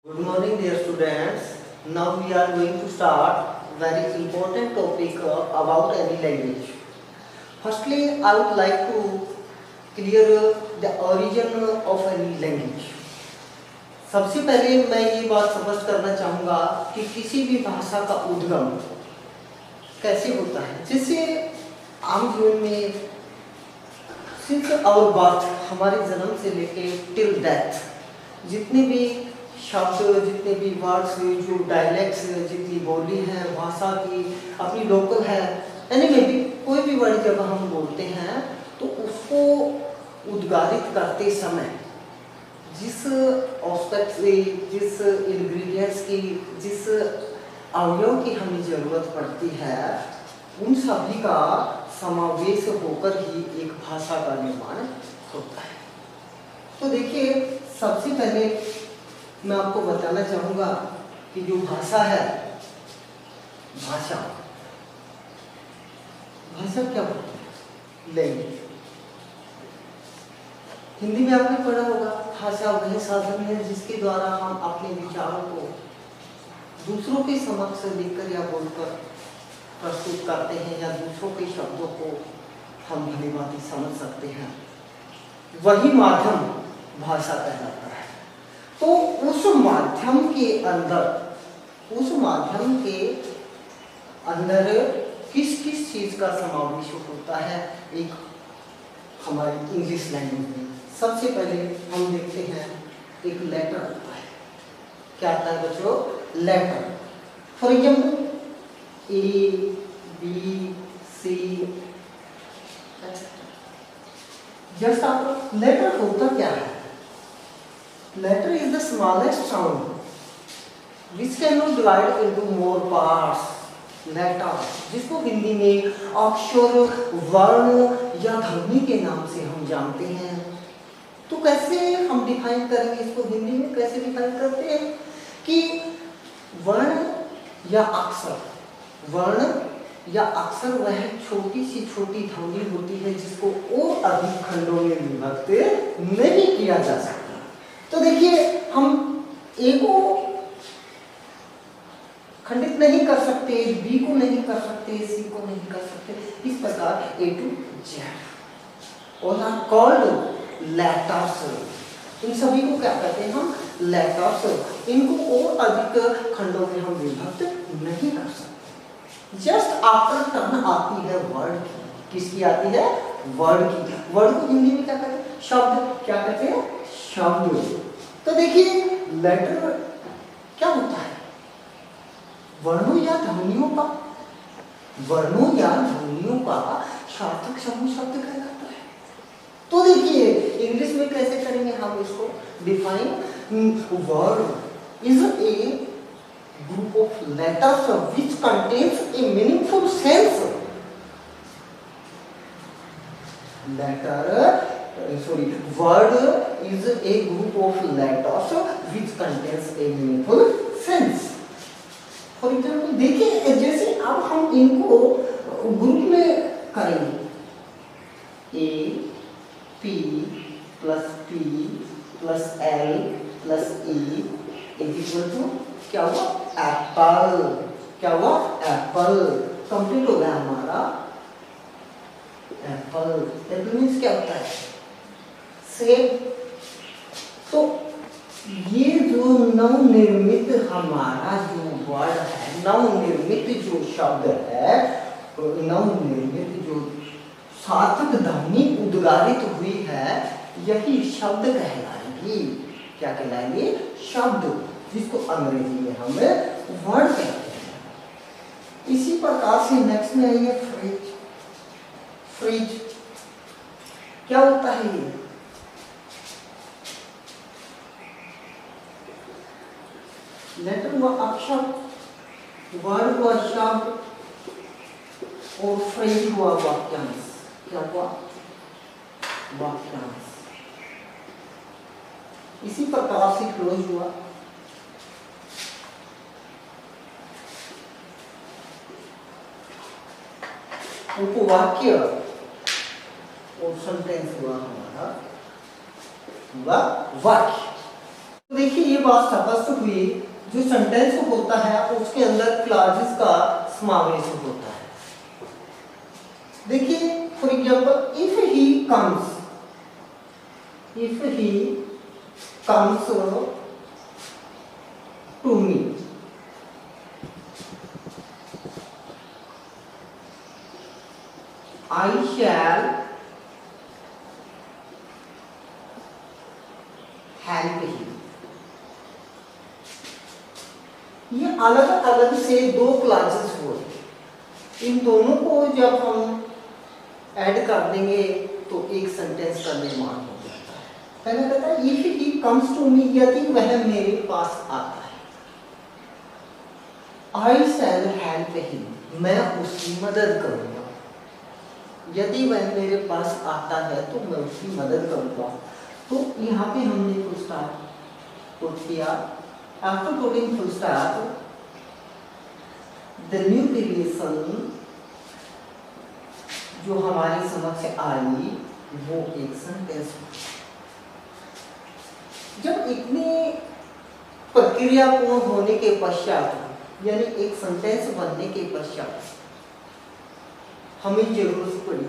Good morning, dear students. Now we are going to start very important topic about any language. Firstly, I would like to clear the origin of any language. सबसे पहले मैं ये बात स्पष्ट करना चाहूँगा कि किसी भी भाषा का उद्गम कैसे होता है। जैसे आम जीवन में सिंस आवर बर्थ, हमारे जन्म से लेके टिल डेथ, जितने भी शब्द, जितने भी वर्ड्स, जो डायलेक्ट्स, जितनी बोली है भाषा की अपनी लोकल है, यानी में भी कोई भी वर्ड जब हम बोलते हैं तो उसको उद्गारित करते समय जिस ऑस्पेक्ट से, जिस इंग्रेडिएंट्स की, जिस अवयव की हमें ज़रूरत पड़ती है, उन सभी का समावेश होकर ही एक भाषा का निर्माण होता है। तो देखिए, सबसे पहले मैं आपको बताना चाहूँगा कि जो भाषा है, भाषा क्या होती है? लैंग्वेज। हिंदी में आपने पढ़ा होगा, भाषा वह साधन है जिसके द्वारा हम अपने विचारों को दूसरों के समक्ष लेकर या बोलकर प्रस्तुत करते हैं, या दूसरों के शब्दों को हम भलीभांति समझ सकते हैं। वही माध्यम भाषा कहलाता है। तो उस माध्यम के अंदर किस किस चीज का समावेश होता है एक हमारी इंग्लिश लैंग्वेज में। सबसे पहले हम देखते हैं एक लेटर होता है। क्या आता है बच्चों? Letter. For example A, B, C, just आपका लेटर होता क्या है? Letter is the smallest sound which cannot divide into more parts. Letter, जिसको हिंदी में अक्षर, वर्ण या ध्वनि के नाम से हम जानते हैं। तो कैसे हम डिफाइन करेंगे इसको? हिंदी में कैसे डिफाइन करते हैं कि वर्ण या अक्षर वह छोटी सी छोटी ध्वनि होती है जिसको और अधिक खंडों में विभक्त नहीं किया जा सकता। तो देखिए, हम ए को खंडित नहीं कर सकते, बी को नहीं कर सकते, सी को नहीं कर सकते। इस प्रकार ए टू जेड और आर कॉल्ड लेटर्स। इन सभी को क्या कहते हैं हम? लेटर्स। इनको और अधिक खंडों में हम विभक्त नहीं कर सकते। जस्ट आफ्टर टर्न आती है वर्ड की। किसकी आती है? वर्ड की। वर्ड को हिंदी में क्या कहते हैं? शब्द। क्या कहते हैं? शब्द। तो देखिए, लेटर क्या होता है? वर्णों या ध्वनियों का सार्थक समूह शब्द कहलाता है। तो देखिए, इंग्लिश में कैसे करेंगे हम इसको define? Word is a group of letters which contains A meaningful sense. Word is a group of letters which contains a meaningful sense. For example, देखिए, जैसे अब हम इनको ग्रुप में करेंगे, A, P plus L plus E is equal to क्या हुआ? Apple. क्या हुआ? एप्पल। कंप्लीट हो गया हमारा एप्पल। एप्पल मीन्स क्या होता है? सेब। तो ये जो नवनिर्मित हमारा जो वर्ड है, नवनिर्मित जो शब्द है, नवनिर्मित जो सार्थक ध्वनि उद्गारित हुई है, यही शब्द कहलाएंगी। क्या कहलाएंगे? शब्द, जिसको अंग्रेजी में हम वर्ड कहते हैं। इसी प्रकार से नेक्स्ट में आइए फ्रिज। फ्रिज क्या होता है? ये लेटर व अक्षर, वर्ड व शब्द, और फ्रेज हुआ वाक्यांश। क्या हुआ? वाक्यांश। इसी प्रकार से क्लोज हुआ। उपवाक्य और सेंटेंस हुआ हमारा वाक्य। तो देखिए ये बात स्पष्ट हुई, जो सेंटेंस होता है उसके अंदर क्लॉजेस का समावेश होता है। देखिए for example if he comes to me, I shall help him. ये अलग अलग से दो क्लासेस हुए, इन दोनों को जब हम ऐड कर देंगे तो एक सेंटेंस का निर्माण हो जाता है। पहले कहता है if he comes to me, यदि वह मेरे पास आता है, आई शैल हेल्प हिम, मैं उसकी मदद करूंगा। यदि वह मेरे पास आता है तो मैं उसकी मदद करूंगा। तो यहाँ पे हमने फुल स्टॉप पुट किया। After putting full stop, the new creation जो हमारे समक्ष आई वो एक सेंटेंस। जब इतनी प्रक्रिया पूर्ण होने के पश्चात, यानी एक सेंटेंस बनने के पश्चात हमें जरूरत पड़ी,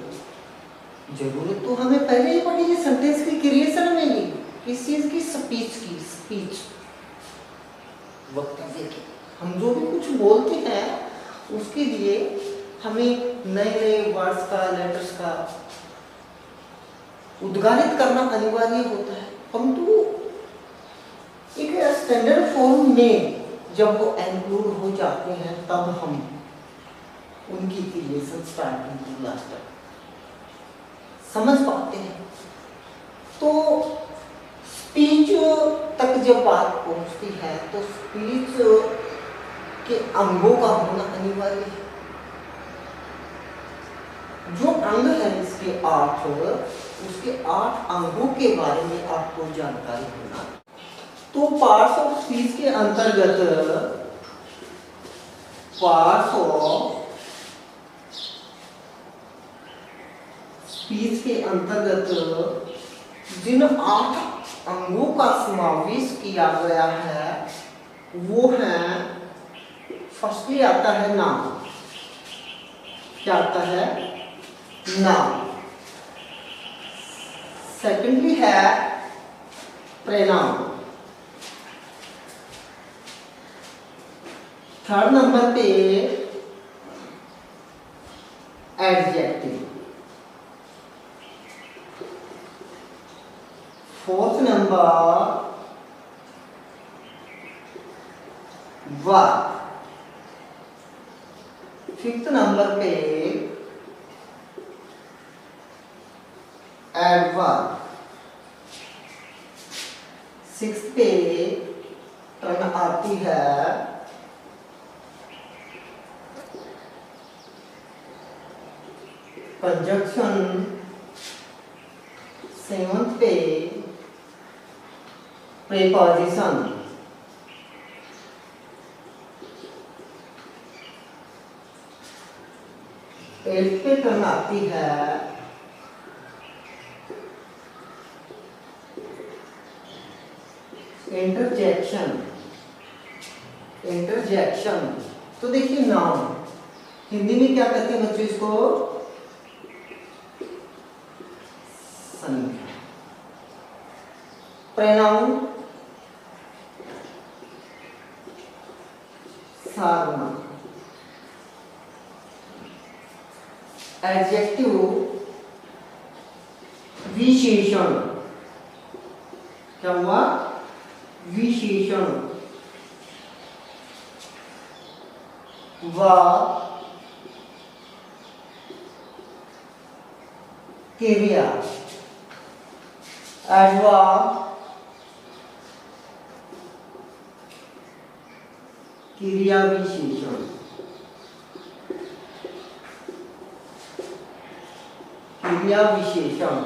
जरूरत तो हमें पहले ही पड़ी है सेंटेंस की क्रिएशन में ही, किस चीज की, स्पीच वक्तव्य की। हम जो भी कुछ बोलते हैं उसके लिए हमें नए नए वर्ड्स का, लेटर्स का उद्गारित करना अनिवार्य होता है, परंतु एक स्टैंडर्ड फॉर्म में जब वो इंक्लूड हो जाते हैं तब हम उनकी क्रिएशन स्टार्टिंग टू लास्ट तक समझ पाते हैं। तो स्पीच तक जब बात पहुंचती है तो स्पीच के अंगों का होना अनिवार्य है। जो अंग है इसके 8, उसके 8 अंगों के बारे में आपको जानकारी होना। तो पार्ट्स ऑफ स्पीच के अंतर्गत, पार्ट्स ऑफ स्पीच के अंतर्गत जिन 8 अंगों का समावेश किया गया है वो है, फर्स्टली आता है नाम। क्या आता है? नाम। सेकेंडली है प्रोनाउन। थर्ड नंबर पे adjective. Fourth number verb. Fifth number पे एडवर्ब। सिक्स्थ पे टर्न आती है कंजंक्शन। सेवंथ पे प्रीपोजिशन। एट्थ पे टर्न आती है इंटरजेक्शन। तो देखिए नाउन हिंदी में क्या कहते हैं बच्चों इसको? संज्ञा। प्रोनाउन सार्वनाम। एडजेक्टिव विशेषण। क्या हुआ? विशेषण। क्रिया। एडवर्ब क्रिया विशेषण। क्रिया विशेषण।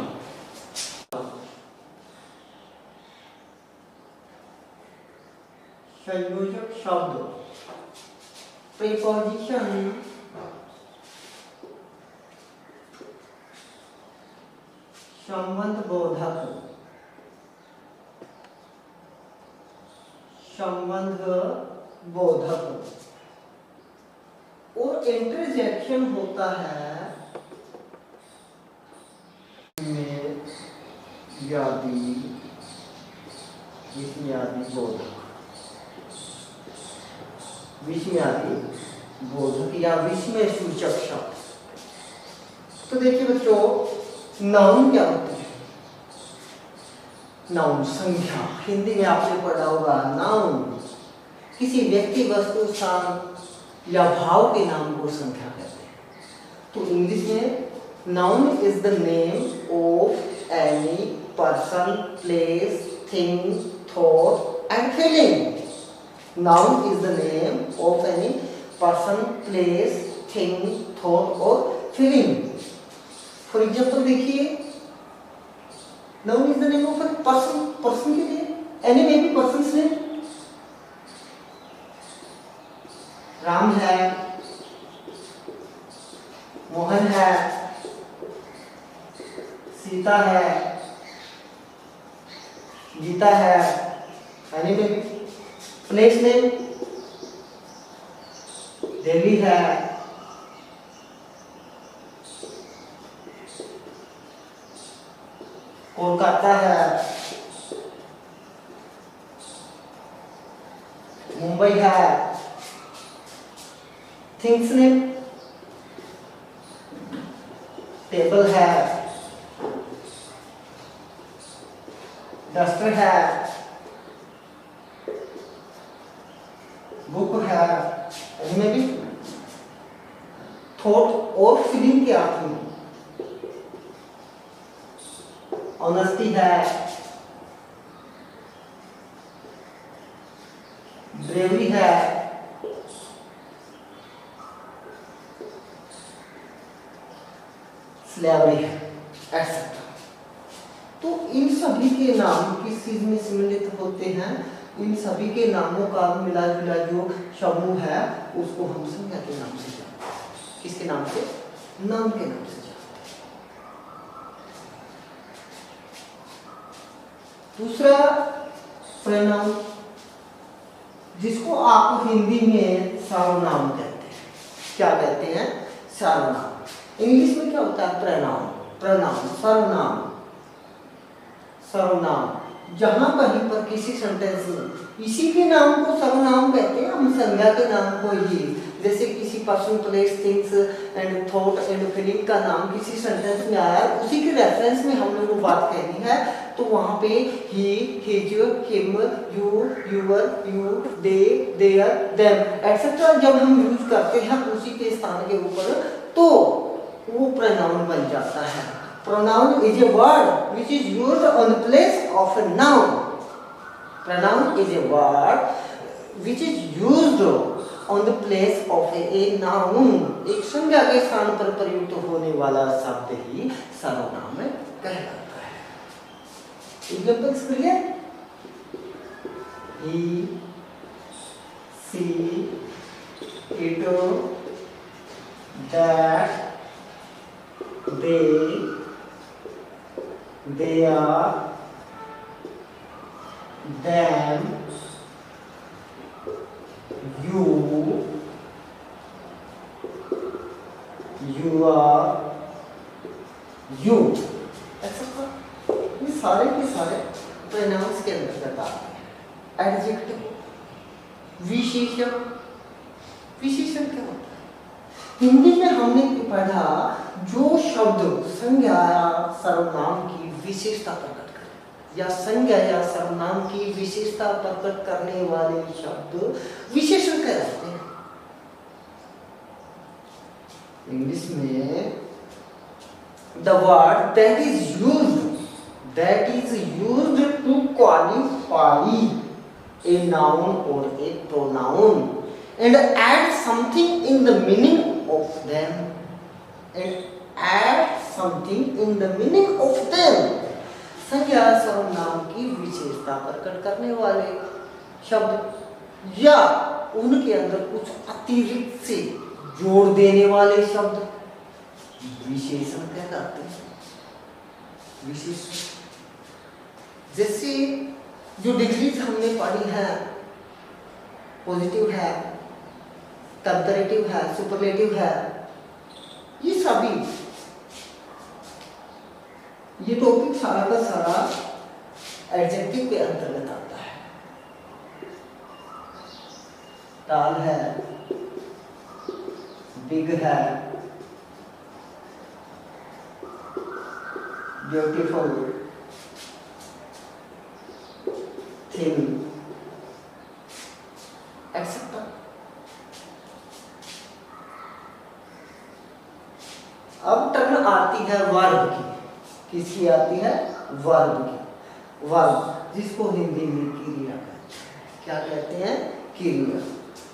संयोजक शब्द। प्रीपोजिशन संबंध बोधक। संबंध बोधक, और इंटरजेक्शन होता है विस्मयादि बोधक, विस्मयादि बोधक या विस्मय सूचक शब्द। तो देखिए बच्चों, नाउन क्या होती है? नाउन संख्या, हिंदी में आपने पढ़ा होगा। नाउन किसी व्यक्ति, वस्तु, स्थान या भाव के नाम को संख्या कहते हैं। तो इंग्लिश में noun is the name of any person, place, thing, thought and feeling. Noun is the name of any person, place, thing, thought और फीलिंग। फॉर एग्जाम्पल देखिए, noun is the name of a person, person के लिए any में भी person name. Ram है, मोहन है, सीता है, गीता है, एनी में भी। प्लेस नेम, दिल्ली है, कोलकाता है, मुंबई है। थिंग्स नेम, टेबल है, डस्टर है, बुक है, इनमें भी। थॉट और फीलिंग के अर्थ में ऑनेस्टी है, ब्रेवरी है, स्लेवरी है, एक्सेट्रा। तो इन सभी के नाम किस चीज में सम्मिलित होते हैं? इन सभी के नामों का मिला जुला जो समूह है उसको हम संज्ञा के नाम से जानते हैं। किसके नाम से? नाम के नाम से जानते हैं। दूसरा प्रनाम, जिसको आप हिंदी में सर्वनाम कहते हैं। क्या कहते हैं? सर्वनाम। इंग्लिश में क्या होता है? प्रनाम, प्रनाम, सर्वनाम। सर्वनाम जहां कहीं पर किसी सेंटेंस में इसी के नाम को सर्वनाम कहते हैं। हम संज्ञा के नाम को ही, जैसे किसी person, place, things and thought and feeling का नाम किसी सेंटेंस में आया, उसी के रेफरेंस में हम लोग को बात कहनी है, तो वहां पे he, his, him, you, your, you, they, their, them etcetera जब हम यूज करते हैं उसी के स्थान के ऊपर, तो वो प्रोनाउन बन जाता है। Pronoun is a word which is used on the place of a noun. Pronoun is a word which is used on the place of a noun. एक संज्ञा के स्थान पर प्रयुक्त होने वाला शब्द ही सर्वनाम कहलाता है। Examples clear? He, she, it, that, they are, them, you, you are, you, etc. ये सारे के सारे प्रोनाउंस के अंतर्गत आते हैं। एडजेक्टिव, विशेषण। विशेषण क्या होता है? हिंदी में हमने पढ़ा जो शब्द संज्ञा या सर्वनाम की विशेषता प्रकट करे, या संज्ञा या सर्वनाम की विशेषता प्रकट करने वाले शब्द विशेषण कहलाते हैं। इंग्लिश में the word that is used to qualify a noun और a pronoun and add something in the meaning of them, संज्ञा सर्वनाम की विशेषता प्रकट करने वाले शब्द या उनके अंदर कुछ अतिरिक्त से जोड़ देने वाले शब्द विशेषण कहलाते हैं। विशेषण जैसे जो डिग्रीज हमने पढ़ी है पॉजिटिव है, कंपैरेटिव है, सुपरलेटिव है, ये सभी, ये टॉपिक सारा का सारा एडजेक्टिव के अंतर्गत आता है। टाल है, बिग है, ब्यूटीफुल, थिन, एक्सेट्रा। अब टर्न आती है वर्ब की। किसकी आती है? वर्ब की। वर्ब जिसको हिंदी में क्रिया कहते हैं। क्या कहते हैं? क्रिया।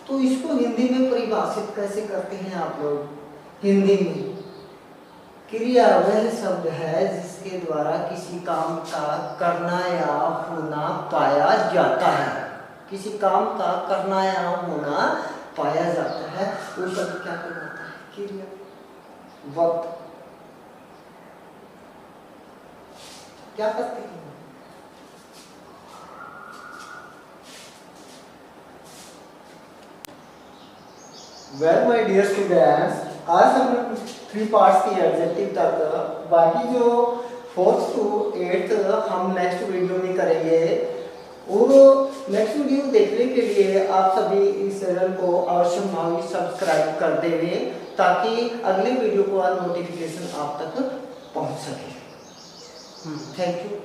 तो इसको हिंदी में परिभाषित कैसे करते हैं आप लोग? हिंदी में क्रिया वह शब्द है जिसके द्वारा किसी काम का करना या होना पाया जाता है। किसी काम का करना या होना पाया जाता है, वो शब्द क्या कहलाता है? क्रिया। वक्त क्या करते हैं? वेल माय डियर स्टूडेंट्स, आज हमने 3 पार्ट्स की एडजेक्टिव तक, बाकी जो 4th to 8th हम नेक्स्ट वीडियो में करेंगे। और नेक्स्ट वीडियो देखने के लिए आप सभी इस चैनल को अवश्य सब्सक्राइब कर देंगे, ताकि अगले वीडियो का नोटिफिकेशन आप तक पहुंच सके। Thank you.